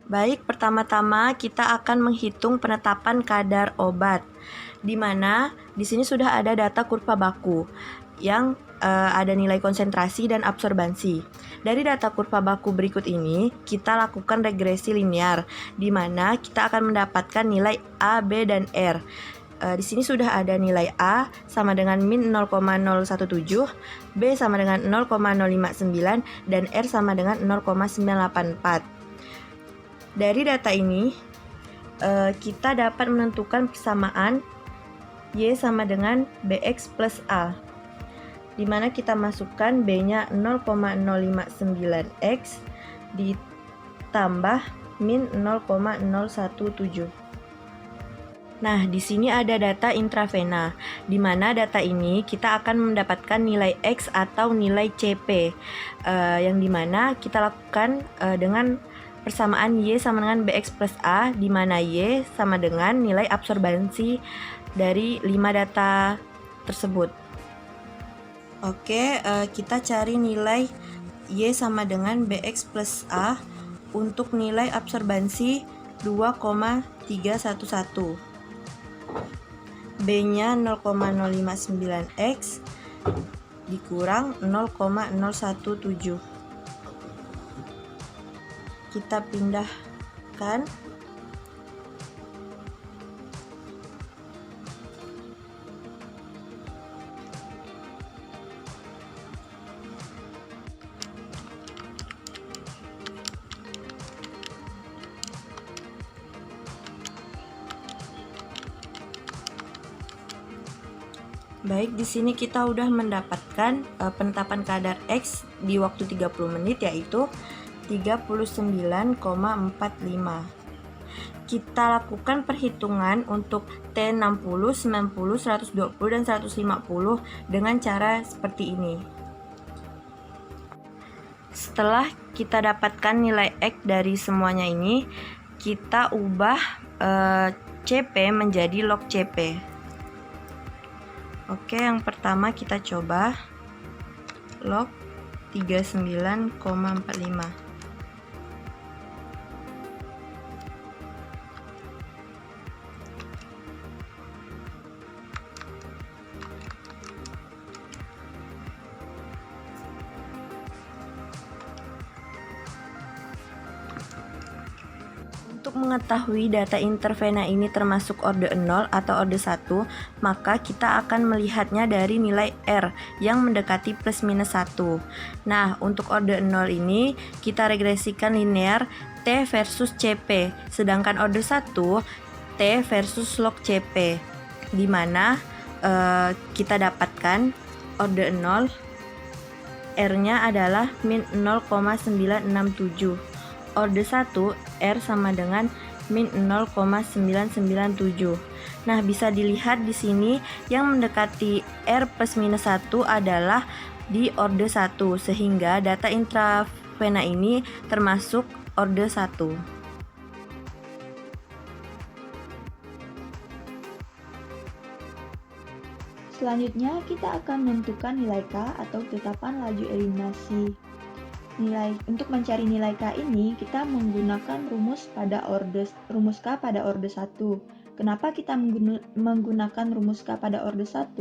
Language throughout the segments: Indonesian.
Baik, pertama-tama kita akan menghitung penetapan kadar obat, di mana di sini sudah ada data kurva baku yang ada nilai konsentrasi dan absorbansi. Dari data kurva baku berikut ini, kita lakukan regresi linear, di mana kita akan mendapatkan nilai A, B, dan R. Di sini sudah ada nilai A sama dengan min 0,017, B sama dengan 0,059, dan R sama dengan 0,984. Dari data ini, kita dapat menentukan persamaan Y sama dengan BX plus A, di mana kita masukkan B-nya 0,059X ditambah min 0,017. Nah, di sini ada data intravena, di mana data ini kita akan mendapatkan nilai X atau nilai CP, yang dimana kita lakukan dengan persamaan Y sama dengan BX plus A, di mana Y sama dengan nilai absorbansi dari 5 data tersebut. Oke, kita cari nilai Y sama dengan BX plus A untuk nilai absorbansi 2,311. B-nya 0,059X dikurang 0,017. Kita pindahkan. Baik, di sini kita udah mendapatkan penetapan kadar X di waktu 30 menit yaitu 39,45. Kita lakukan perhitungan untuk T60, 90, 120, dan 150 dengan cara seperti ini. Setelah kita dapatkan nilai X dari semuanya ini, kita ubah CP menjadi log CP. Oke, yang pertama kita coba log 39,45. Untuk mengetahui data intervena ini termasuk orde 0 atau orde 1, maka kita akan melihatnya dari nilai R yang mendekati plus minus 1. Nah, untuk orde 0 ini kita regresikan linear T versus CP, sedangkan orde 1 T versus log CP, di mana kita dapatkan orde 0 R-nya adalah min 0,967. Orde 1 R sama dengan min 0,997. Nah, bisa dilihat di sini yang mendekati R plus minus 1 adalah di orde 1, sehingga data intravena ini termasuk orde 1. Selanjutnya, kita akan menentukan nilai K atau tetapan laju eliminasi. Untuk mencari nilai K ini, kita menggunakan rumus K pada orde 1. Kenapa kita menggunakan rumus K pada orde 1?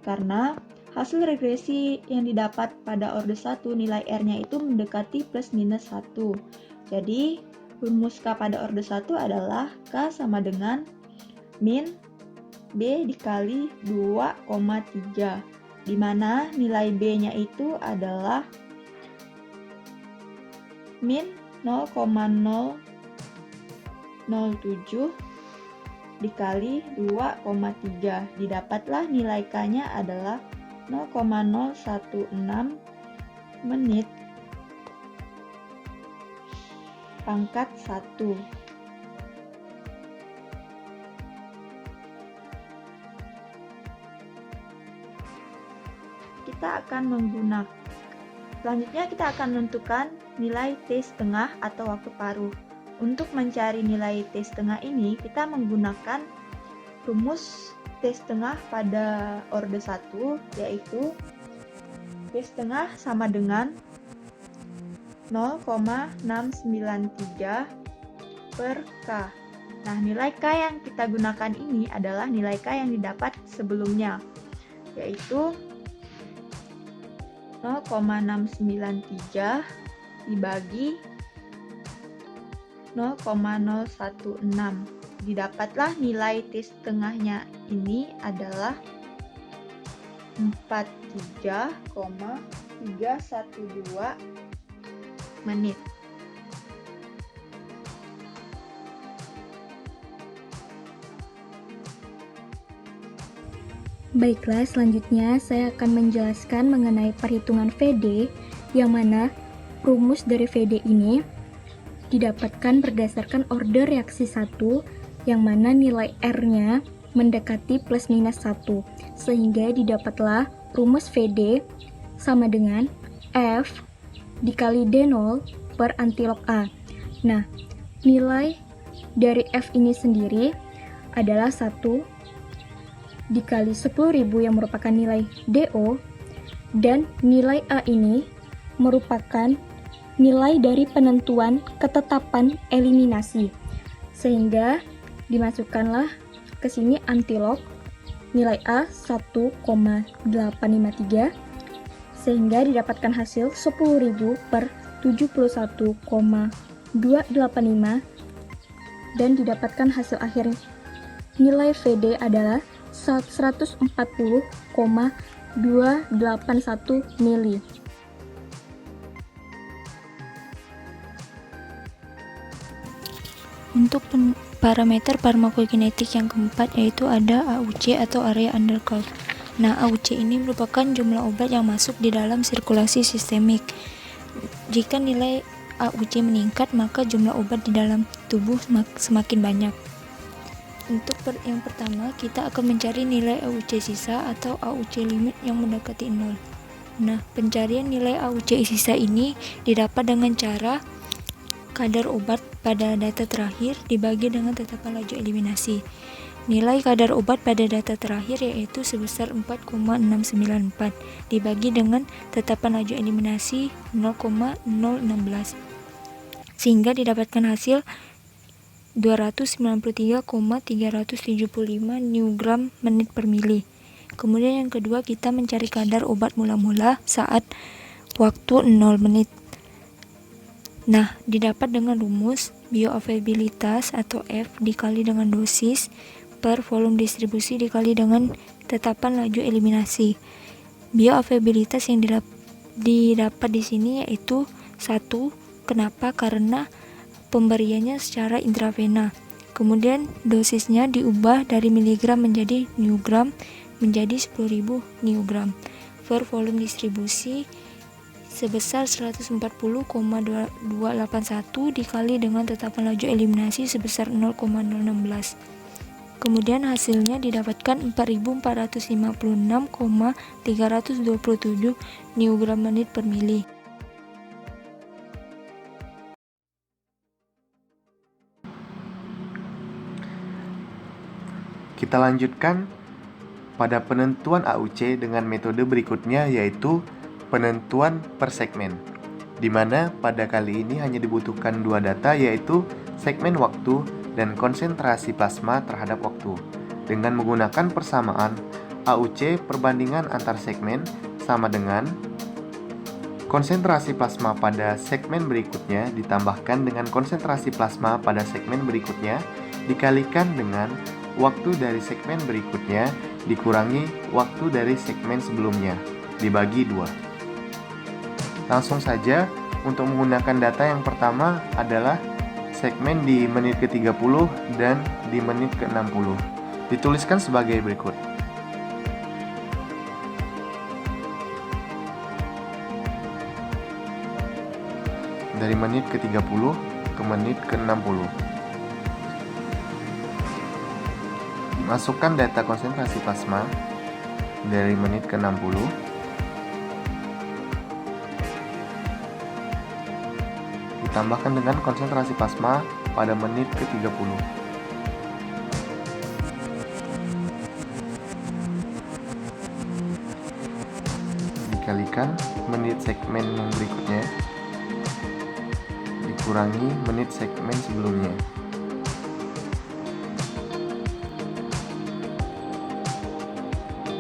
Karena hasil regresi yang didapat pada orde 1 nilai R-nya itu mendekati plus minus 1. Jadi, rumus K pada orde 1 adalah K sama dengan min B dikali 2,3, di mana nilai B-nya itu adalah min 0,007 dikali 2,3. Didapatlah nilai K-nya adalah 0,016 menit pangkat 1. Selanjutnya kita akan menentukan nilai T setengah atau waktu paruh. Untuk mencari nilai T setengah ini, kita menggunakan rumus T setengah pada orde 1, yaitu T setengah sama dengan 0,693 per K. Nah, nilai K yang kita gunakan ini adalah nilai K yang didapat sebelumnya, yaitu 0,693 dibagi 0,016. Didapatlah nilai T setengahnya ini adalah 43,312 menit. Baiklah, selanjutnya saya akan menjelaskan mengenai perhitungan VD, yang mana rumus dari VD ini didapatkan berdasarkan order reaksi 1, yang mana nilai R-nya mendekati plus minus 1, sehingga didapatlah rumus VD sama dengan F dikali D0 per antilog A. Nah, nilai dari F ini sendiri adalah 1 dikali 10.000 yang merupakan nilai DO, dan nilai A ini merupakan nilai dari penentuan ketetapan eliminasi, sehingga dimasukkanlah ke sini antilog nilai A 1,853, sehingga didapatkan hasil 10.000 per 71,285, dan didapatkan hasil akhir nilai VD adalah 140,281 mili. Untuk parameter farmakokinetik yang keempat yaitu ada AUC atau area under curve. Nah, AUC ini merupakan jumlah obat yang masuk di dalam sirkulasi sistemik. Jika nilai AUC meningkat, maka jumlah obat di dalam tubuh semakin banyak. Untuk yang pertama, kita akan mencari nilai AUC sisa atau AUC limit yang mendekati 0. Nah, pencarian nilai AUC sisa ini didapat dengan cara kadar obat pada data terakhir dibagi dengan tetapan laju eliminasi. Nilai kadar obat pada data terakhir yaitu sebesar 4,694 dibagi dengan tetapan laju eliminasi 0,016, sehingga didapatkan hasil 293,375 newgram menit per mili. Kemudian yang kedua, kita mencari kadar obat mula-mula saat waktu 0 menit. Nah, didapat dengan rumus bioavailabilitas atau F dikali dengan dosis per volume distribusi dikali dengan tetapan laju eliminasi. Bioavailabilitas yang didapat di sini yaitu 1. Kenapa? Karena pemberiannya secara intravena. Kemudian dosisnya diubah dari miligram menjadi newgram menjadi 10.000 newgram per volume distribusi sebesar 140,281 dikali dengan tetapan laju eliminasi sebesar 0,016. Kemudian hasilnya didapatkan 4.456,327 newgram menit per mili. Kita lanjutkan pada penentuan AUC dengan metode berikutnya, yaitu penentuan per segmen, di mana pada kali ini hanya dibutuhkan dua data, yaitu segmen waktu dan konsentrasi plasma terhadap waktu. Dengan menggunakan persamaan AUC perbandingan antar segmen sama dengan konsentrasi plasma pada segmen berikutnya ditambahkan dengan konsentrasi plasma pada segmen berikutnya dikalikan dengan waktu dari segmen berikutnya dikurangi waktu dari segmen sebelumnya dibagi 2. Langsung saja untuk menggunakan data yang pertama adalah segmen di menit ke-30 dan di menit ke-60. Dituliskan sebagai berikut. Dari menit ke-30 ke menit ke-60. Masukkan data konsentrasi plasma dari menit ke-60 ditambahkan dengan konsentrasi plasma pada menit ke-30. Dikalikan menit segmen yang berikutnya dikurangi menit segmen sebelumnya.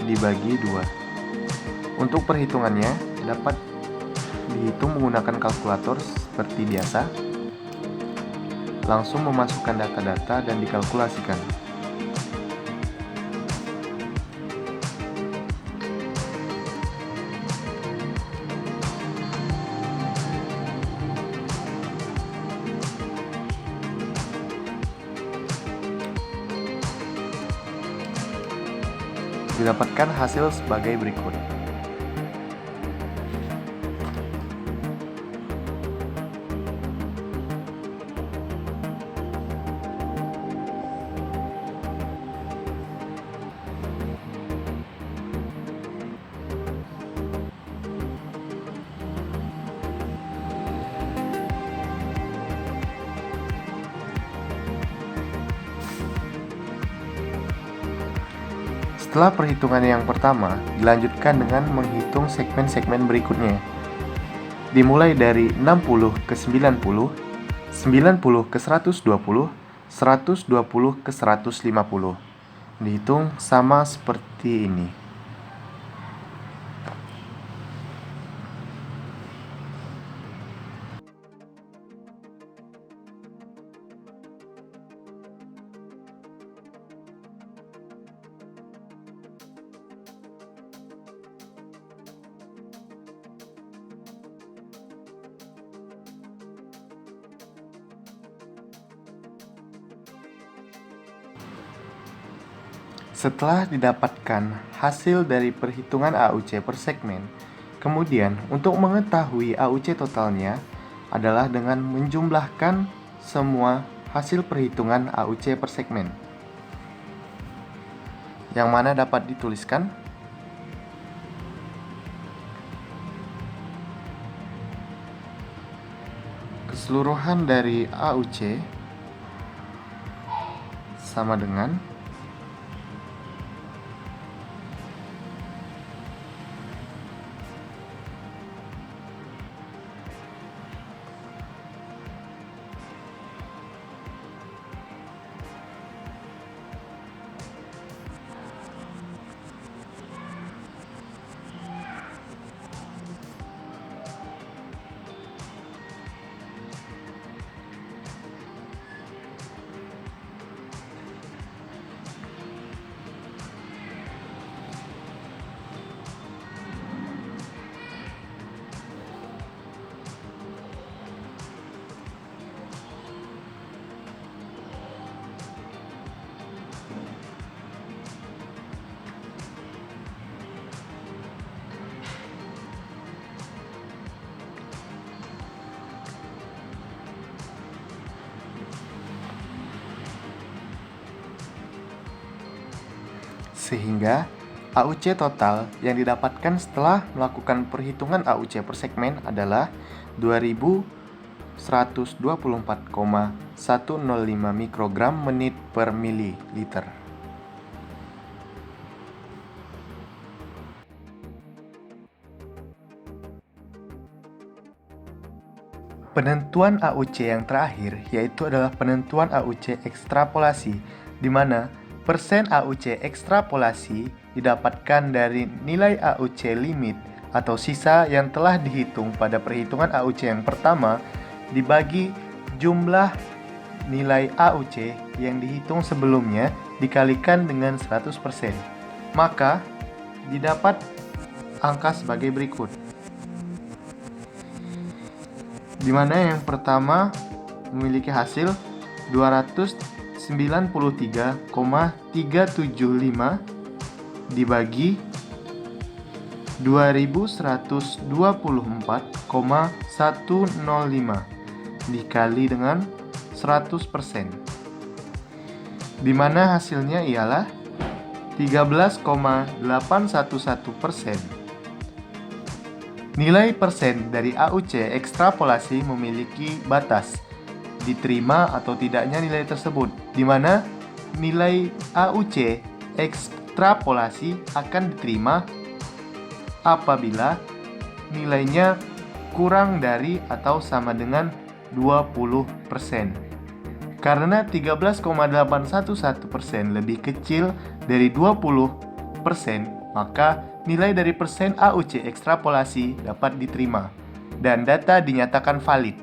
Dibagi 2. Untuk perhitungannya dapat dihitung menggunakan kalkulator seperti biasa. Langsung memasukkan data-data dan dikalkulasikan. Didapatkan hasil sebagai berikut. Setelah perhitungan yang pertama, dilanjutkan dengan menghitung segmen-segmen berikutnya. Dimulai dari 60 ke 90, 90 ke 120, 120 ke 150. Dihitung sama seperti ini. Setelah didapatkan hasil dari perhitungan AUC per segmen, kemudian untuk mengetahui AUC totalnya adalah dengan menjumlahkan semua hasil perhitungan AUC per segmen, yang mana dapat dituliskan keseluruhan dari AUC sama dengan sehingga AUC total yang didapatkan setelah melakukan perhitungan AUC per segmen adalah 2124,105 mikrogram menit per mililiter. Penentuan AUC yang terakhir yaitu adalah penentuan AUC ekstrapolasi, di mana persen AUC ekstrapolasi didapatkan dari nilai AUC limit atau sisa yang telah dihitung pada perhitungan AUC yang pertama dibagi jumlah nilai AUC yang dihitung sebelumnya dikalikan dengan 100%. Maka didapat angka sebagai berikut. Di mana yang pertama memiliki hasil 293,375 dibagi 2124,105 dikali dengan 100%, di mana hasilnya ialah 13,811%. Nilai persen dari AUC ekstrapolasi memiliki batas diterima atau tidaknya nilai tersebut, di mana nilai AUC ekstrapolasi akan diterima apabila nilainya kurang dari atau sama dengan 20%. Karena 13,811% lebih kecil dari 20%, maka nilai dari persen AUC ekstrapolasi dapat diterima dan data dinyatakan valid.